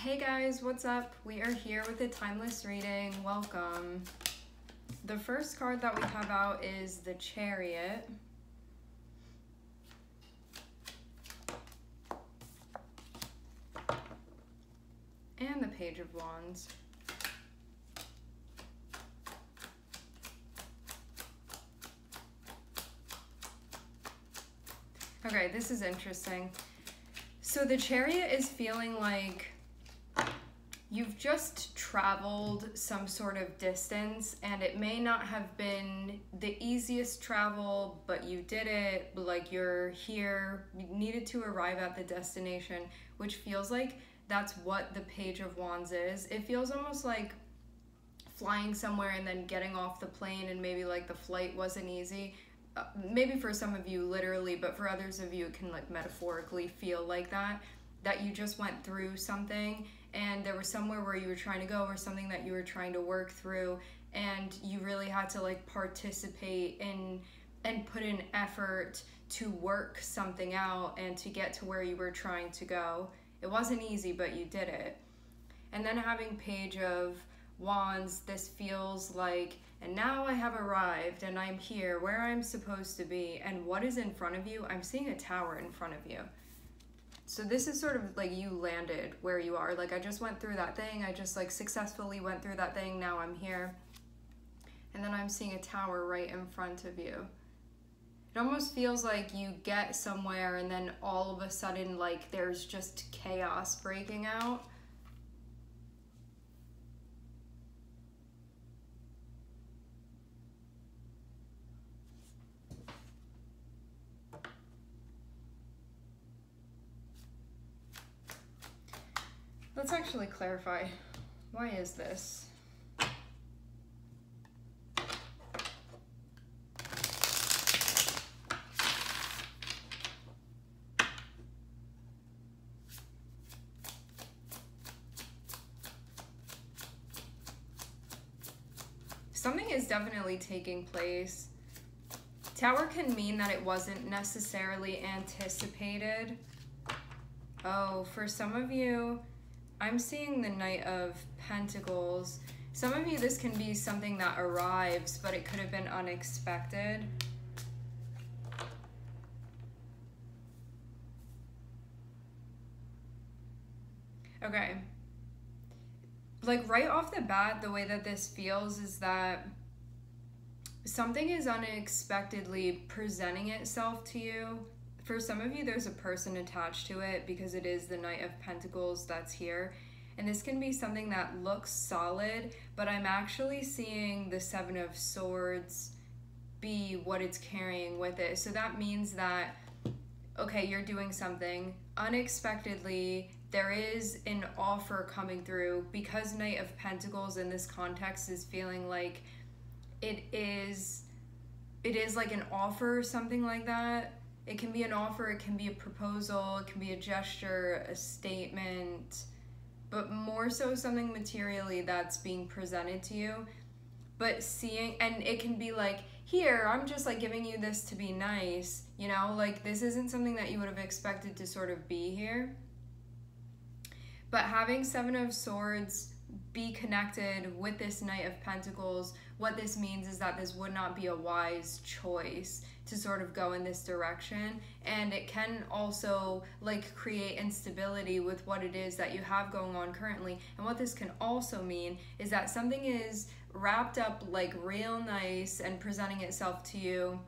Hey guys, what's up? We are here with a timeless reading. Welcome. The first card that we have out is the Chariot. And the Page of Wands. Okay, this is interesting. So the Chariot is feeling like you've just traveled some sort of distance, and it may not have been the easiest travel, but you did it. Like, you're here, you needed to arrive at the destination, which feels like that's what the Page of Wands is. It feels almost like flying somewhere and then getting off the plane, and maybe like the flight wasn't easy. Maybe for some of you literally, but for others of you it can like metaphorically feel like that you just went through something and there was somewhere where you were trying to go, or something that you were trying to work through, and you really had to like participate in and put in effort to work something out and to get to where you were trying to go. It wasn't easy, but you did it. And then having Page of Wands, this feels like, and now I have arrived and I'm here where I'm supposed to be. And what is in front of you? I'm seeing a tower in front of you. So this is sort of like you landed where you are. Like, I just went through that thing. I just like successfully went through that thing. Now I'm here. And then I'm seeing a tower right in front of you. It almost feels like you get somewhere and then all of a sudden like there's just chaos breaking out. Let's actually clarify. Why is this? Something is definitely taking place. Tower can mean that it wasn't necessarily anticipated. Oh, for some of you, I'm seeing the Knight of Pentacles. Some of you, this can be something that arrives, but it could have been unexpected. Okay. Like, right off the bat, the way that this feels is that something is unexpectedly presenting itself to you. For some of you, there's a person attached to it because it is the Knight of Pentacles that's here. And this can be something that looks solid, but I'm actually seeing the Seven of Swords be what it's carrying with it. So that means that, okay, you're doing something unexpectedly. There is an offer coming through, because Knight of Pentacles in this context is feeling like it is like an offer or something like that. It can be an offer, it can be a proposal, it can be a gesture, a statement, but more so something materially that's being presented to you. But seeing, and it can be like, here, I'm just like giving you this to be nice, you know, like this isn't something that you would have expected to sort of be here. But having Seven of Swords be connected with this Knight of Pentacles, what this means is that this would not be a wise choice to sort of go in this direction, and it can also like create instability with what it is that you have going on currently. And what this can also mean is that something is wrapped up like real nice and presenting itself to you,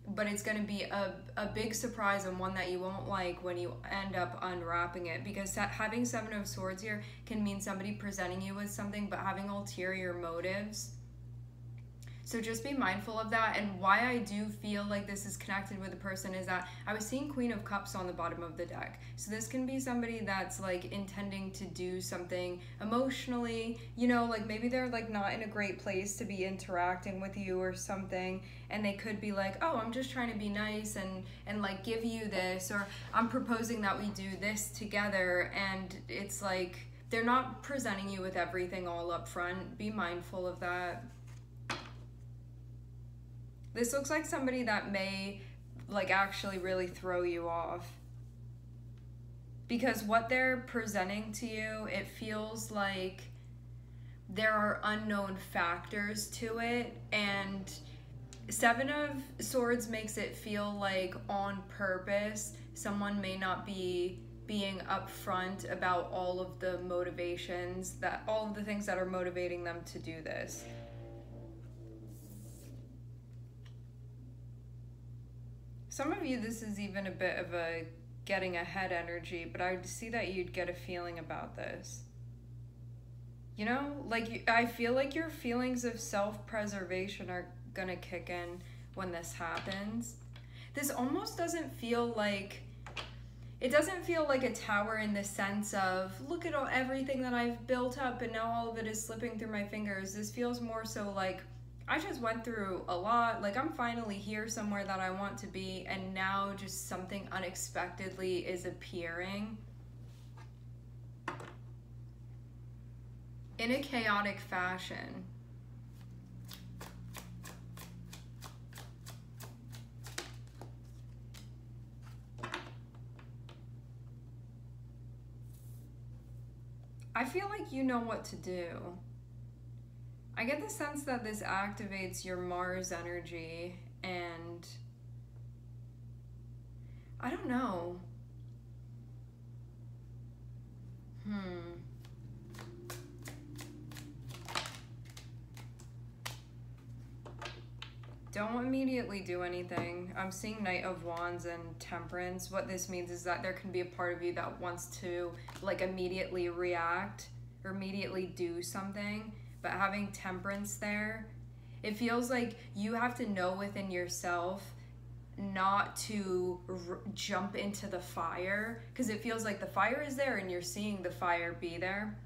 but it's going to be a big surprise, and one that you won't like when you end up unwrapping it, because having Seven of Swords here can mean somebody presenting you with something but having ulterior motives. So just be mindful of that. And why I do feel like this is connected with a person is that I was seeing Queen of Cups on the bottom of the deck. So this can be somebody that's like intending to do something emotionally, you know, like maybe they're like not in a great place to be interacting with you or something, and they could be like, oh, I'm just trying to be nice and like give you this, or I'm proposing that we do this together, and it's like they're not presenting you with everything all up front. Be mindful of that. This looks like somebody that may like actually really throw you off, Because what they're presenting to you, it feels like there are unknown factors to it, and Seven of Swords makes it feel like on purpose someone may not be being upfront about all of the motivations, that all of the things that are motivating them to do this. Some of you, this is even a bit of a getting ahead energy, but I see that you'd get a feeling about this. You know, like, I feel like your feelings of self-preservation are gonna kick in when this happens. This almost doesn't feel like, it doesn't feel like a tower in the sense of, look at everything that I've built up and now all of it is slipping through my fingers. This feels more so like, I just went through a lot, like I'm finally here somewhere that I want to be, and now just something unexpectedly is appearing in a chaotic fashion. I feel like you know what to do. I get the sense that this activates your Mars energy, and I don't know. Don't immediately do anything. I'm seeing Knight of Wands and Temperance. What this means is that there can be a part of you that wants to like immediately react or immediately do something, but having Temperance there, it feels like you have to know within yourself not to jump into the fire, because it feels like the fire is there and you're seeing the fire be there.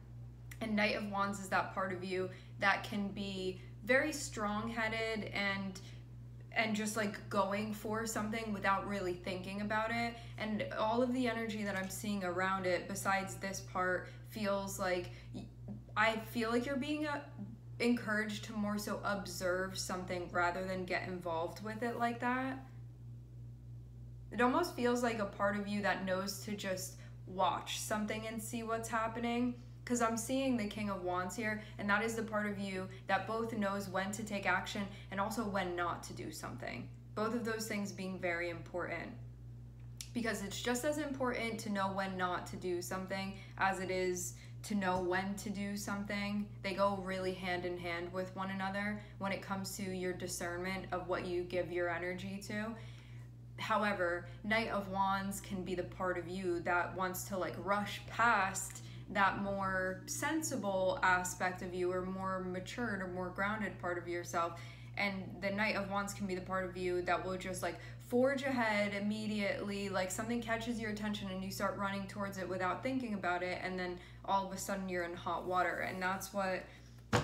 And Knight of Wands is that part of you that can be very strong-headed and just like going for something without really thinking about it. And all of the energy that I'm seeing around it, besides this part, feels like, I feel like you're being encouraged to more so observe something rather than get involved with it like that. It almost feels like a part of you that knows to just watch something and see what's happening. Because I'm seeing the King of Wands here, and that is the part of you that both knows when to take action and also when not to do something. Both of those things being very important. Because it's just as important to know when not to do something as it is to know when to do something. They go really hand in hand with one another when it comes to your discernment of what you give your energy to. However, Knight of Wands can be the part of you that wants to like rush past that more sensible aspect of you, or more matured or more grounded part of yourself. And the Knight of Wands can be the part of you that will just like forge ahead immediately, like something catches your attention and you start running towards it without thinking about it, and then all of a sudden you're in hot water. And that's what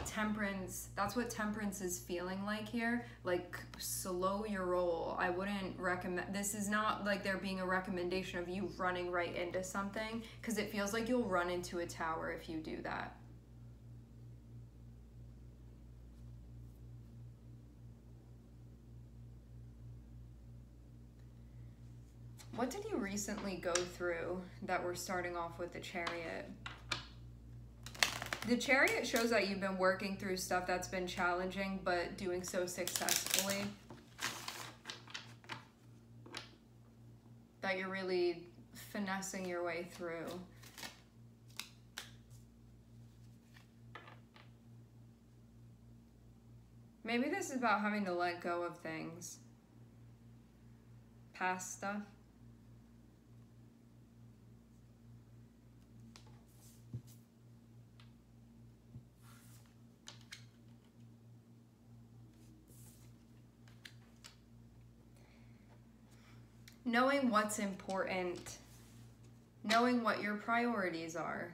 Temperance is feeling like here. Like, slow your roll. I wouldn't recommend, this is not like there being a recommendation of you running right into something, because it feels like you'll run into a tower if you do that. What did you recently go through that we're starting off with the Chariot? The Chariot shows that you've been working through stuff that's been challenging, but doing so successfully. That you're really finessing your way through. Maybe this is about having to let go of things. Past stuff. Knowing what's important, knowing what your priorities are.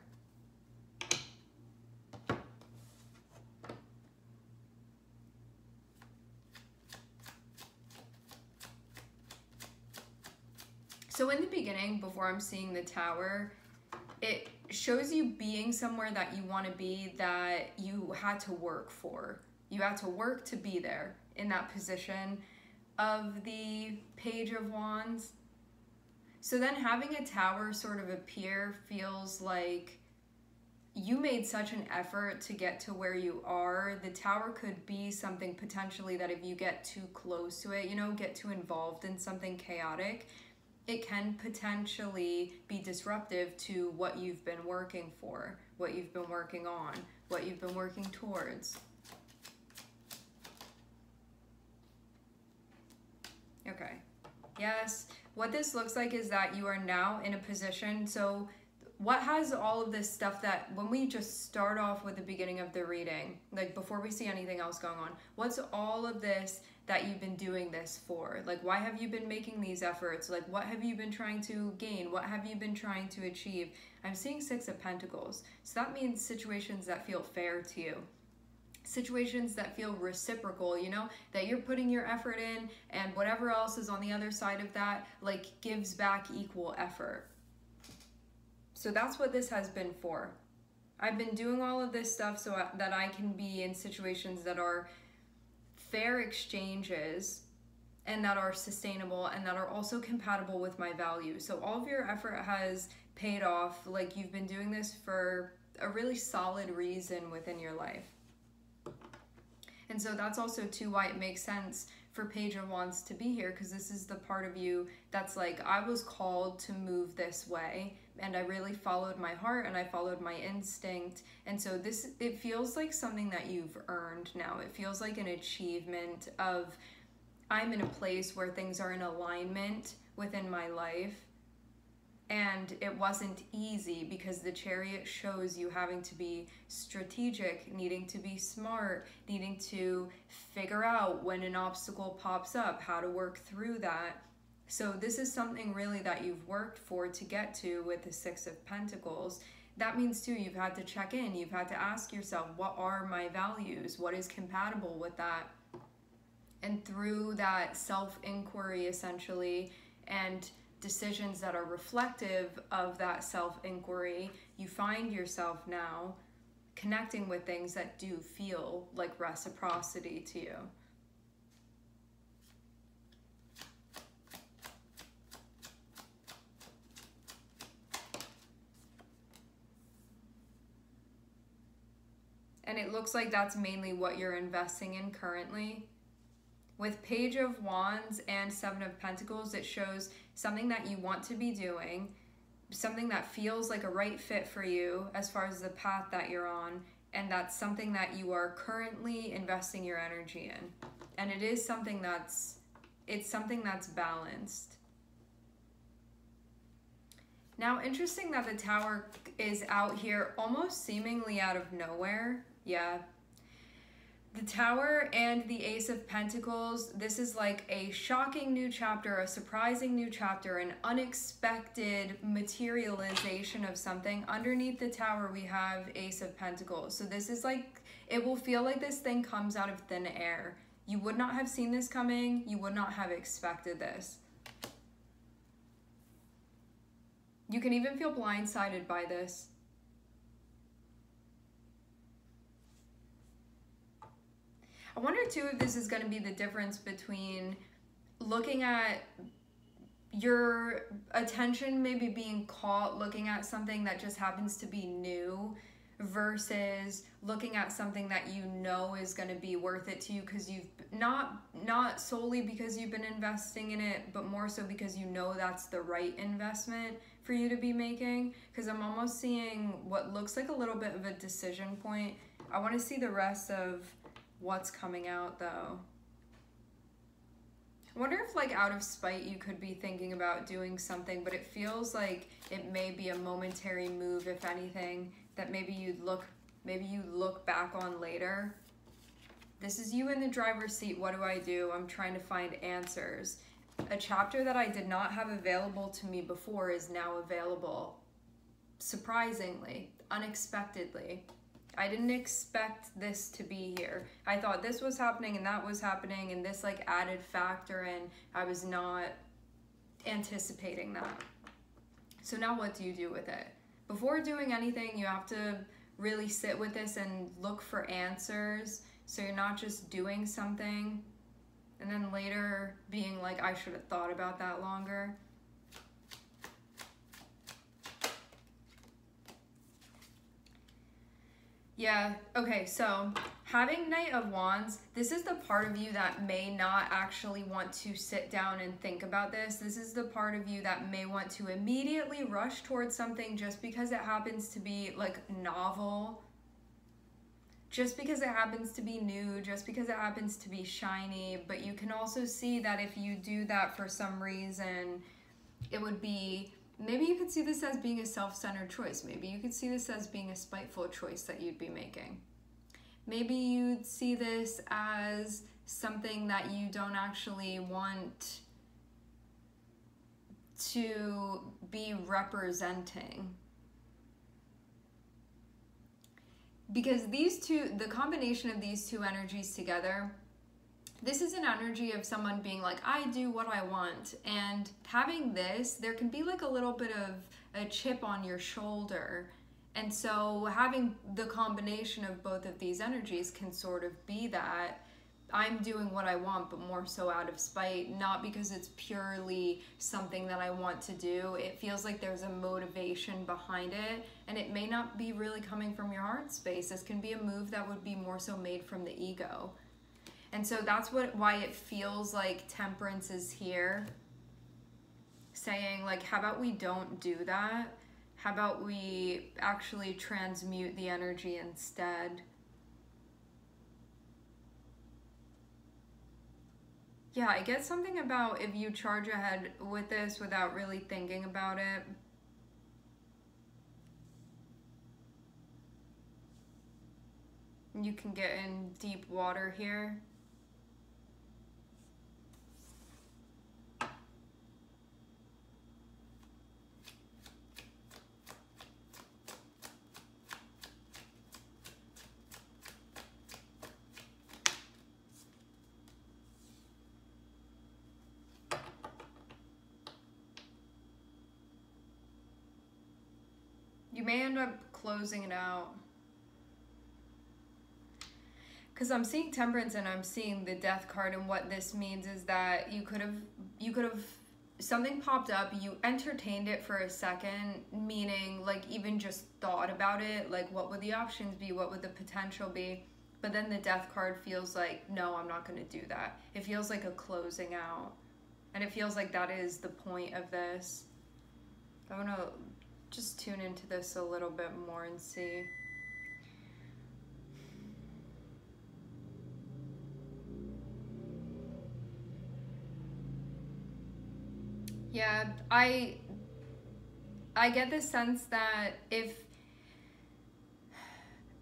So in the beginning, before I'm seeing the Tower, it shows you being somewhere that you want to be, that you had to work for. You had to work to be there in that position of the Page of Wands. So then having a tower sort of appear feels like you made such an effort to get to where you are. The tower could be something potentially that if you get too close to it, you know, get too involved in something chaotic, it can potentially be disruptive to what you've been working for, what you've been working on, what you've been working towards. Okay. Yes. What this looks like is that you are now in a position. So what has all of this stuff that when we just start off with the beginning of the reading, like before we see anything else going on, what's all of this that you've been doing this for? Like, why have you been making these efforts? Like, what have you been trying to gain? What have you been trying to achieve? I'm seeing Six of Pentacles. So that means situations that feel fair to you. Situations that feel reciprocal, you know, that you're putting your effort in and whatever else is on the other side of that, like, gives back equal effort. So that's what this has been for. I've been doing all of this stuff so that I can be in situations that are fair exchanges and that are sustainable and that are also compatible with my values. So all of your effort has paid off. Like, you've been doing this for a really solid reason within your life. And so that's also too why it makes sense for Page of Wands to be here, because this is the part of you that's like, I was called to move this way and I really followed my heart and I followed my instinct. And so this, it feels like something that you've earned now. It feels like an achievement of, I'm in a place where things are in alignment within my life. And it wasn't easy because the Chariot shows you having to be strategic, needing to be smart, needing to figure out when an obstacle pops up, how to work through that. So this is something really that you've worked for to get to with the Six of Pentacles. That means too, you've had to check in, you've had to ask yourself, what are my values? What is compatible with that? And through that self-inquiry essentially, and decisions that are reflective of that self-inquiry, you find yourself now connecting with things that do feel like reciprocity to you. And it looks like that's mainly what you're investing in currently. With Page of Wands and Seven of Pentacles, it shows something that you want to be doing, something that feels like a right fit for you as far as the path that you're on, and that's something that you are currently investing your energy in. And it is something that's, it's something that's balanced. Now, interesting that the Tower is out here almost seemingly out of nowhere. Yeah. The Tower and the Ace of Pentacles, this is like a shocking new chapter, a surprising new chapter, an unexpected materialization of something. Underneath the Tower, we have Ace of Pentacles. So this is like, it will feel like this thing comes out of thin air. You would not have seen this coming. You would not have expected this. You can even feel blindsided by this. I wonder too if this is going to be the difference between looking at your attention maybe being caught looking at something that just happens to be new versus looking at something that you know is going to be worth it to you because you've not solely because you've been investing in it, but more so because you know that's the right investment for you to be making. Because I'm almost seeing what looks like a little bit of a decision point. I want to see the rest of what's coming out though. I wonder if like out of spite you could be thinking about doing something, but it feels like it may be a momentary move, if anything, that maybe you look back on later. This is you in the driver's seat. What do? I'm trying to find answers. A chapter that I did not have available to me before is now available. Surprisingly, unexpectedly. I didn't expect this to be here. I thought this was happening and that was happening and this like added factor, and I was not anticipating that. So now what do you do with it? Before doing anything, you have to really sit with this and look for answers, so you're not just doing something and then later being like, I should have thought about that longer. Yeah, okay, so having Knight of Wands, this is the part of you that may not actually want to sit down and think about this. This is the part of you that may want to immediately rush towards something just because it happens to be like novel, just because it happens to be new, just because it happens to be shiny. But you can also see that if you do that for some reason, it would be, maybe you could see this as being a self-centered choice. Maybe you could see this as being a spiteful choice that you'd be making. Maybe you'd see this as something that you don't actually want to be representing. Because these two, the combination of these two energies together, this is an energy of someone being like, I do what I want. And having this, there can be like a little bit of a chip on your shoulder. And so having the combination of both of these energies can sort of be that I'm doing what I want, but more so out of spite, not because it's purely something that I want to do. It feels like there's a motivation behind it, and it may not be really coming from your heart space. This can be a move that would be more so made from the ego. And so that's why it feels like Temperance is here, saying like, how about we don't do that? How about we actually transmute the energy instead? Yeah, I get something about if you charge ahead with this without really thinking about it. You can get in deep water here. You may end up closing it out. Because I'm seeing Temperance and I'm seeing the Death card, and what this means is that you could have something popped up, you entertained it for a second, meaning like even just thought about it, like what would the options be, what would the potential be, but then the Death card feels like, no, I'm not going to do that. It feels like a closing out, and it feels like that is the point of this. I want to just tune into this a little bit more and see. Yeah, I get the sense that if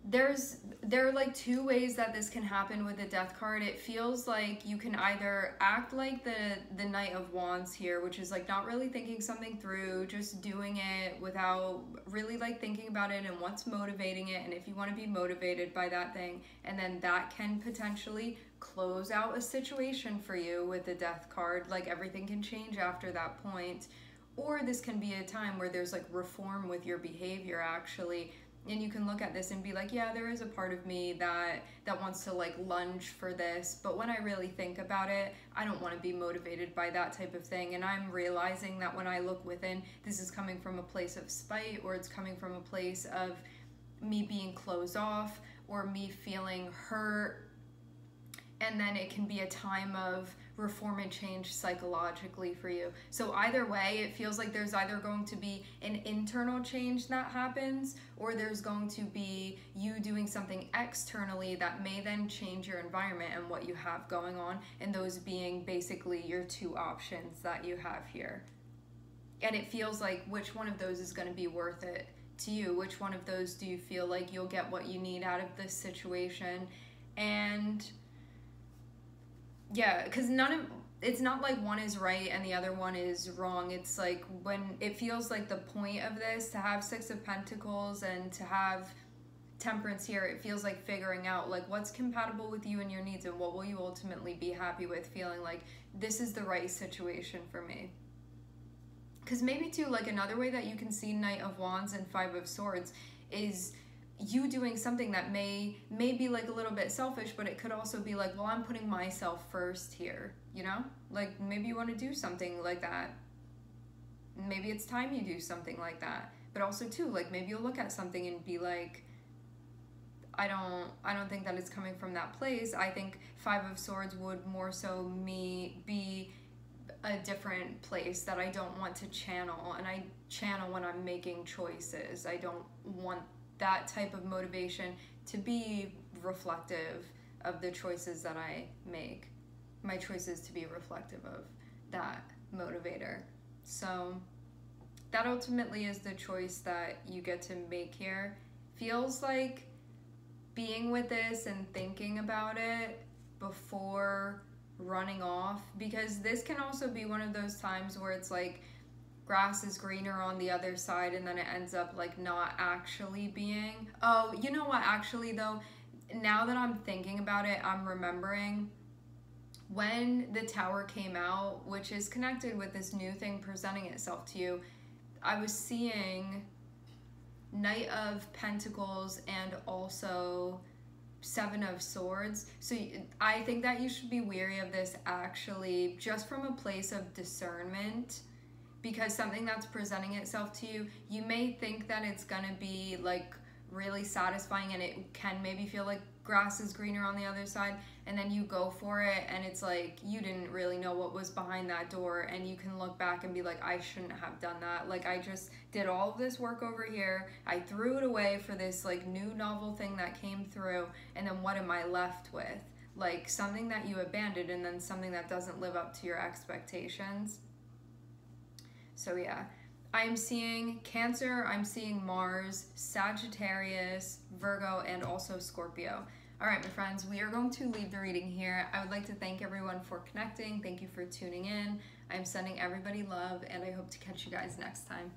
there are like two ways that this can happen with the Death card. It feels like you can either act like the Knight of Wands here, which is like not really thinking something through, just doing it without really like thinking about it and what's motivating it, and if you want to be motivated by that thing, and then that can potentially close out a situation for you with the Death card. Like everything can change after that point. Or this can be a time where there's like reform with your behavior actually. And you can look at this and be like, yeah, there is a part of me that wants to like lunge for this, but when I really think about it, I don't want to be motivated by that type of thing. And I'm realizing that when I look within, this is coming from a place of spite, or it's coming from a place of me being closed off, or me feeling hurt. And then it can be a time of reform and change psychologically for you. So either way, it feels like there's either going to be an internal change that happens, or there's going to be you doing something externally that may then change your environment and what you have going on, and those being basically your two options that you have here. And it feels like which one of those is going to be worth it to you? Which one of those do you feel like you'll get what you need out of this situation? And yeah, because it's not like one is right and the other one is wrong. It's like when it feels like the point of this, to have Six of Pentacles and to have Temperance here, it feels like figuring out like what's compatible with you and your needs, and what will you ultimately be happy with, feeling like this is the right situation for me. Because maybe too, like another way that you can see Knight of Wands and Five of Swords is you doing something that may be like a little bit selfish, but it could also be like, well, I'm putting myself first here, you know? Like maybe you want to do something like that. Maybe it's time you do something like that. But also too, like maybe you'll look at something and be like, I don't think that it's coming from that place. I think Five of Swords would more so be a different place that I don't want to channel, and I channel when I'm making choices. I don't want that type of motivation to be reflective of the choices that I make. My choices to be reflective of that motivator. So that ultimately is the choice that you get to make here. Feels like being with this and thinking about it before running off, because this can also be one of those times where it's like grass is greener on the other side, and then it ends up like not actually being. Oh, you know what, actually though, now that I'm thinking about it, I'm remembering when the Tower came out, which is connected with this new thing presenting itself to you. I was seeing Knight of Pentacles and also Seven of Swords. So I think that you should be wary of this, actually, just from a place of discernment, because something that's presenting itself to you, you may think that it's gonna be like really satisfying, and it can maybe feel like grass is greener on the other side, and then you go for it and it's like you didn't really know what was behind that door, and you can look back and be like, I shouldn't have done that. Like, I just did all of this work over here, I threw it away for this like new novel thing that came through, and then what am I left with? Like something that you abandoned, and then something that doesn't live up to your expectations. So yeah, I'm seeing Cancer, I'm seeing Mars, Sagittarius, Virgo, and also Scorpio. All right, my friends, we are going to leave the reading here. I would like to thank everyone for connecting. Thank you for tuning in. I'm sending everybody love, and I hope to catch you guys next time.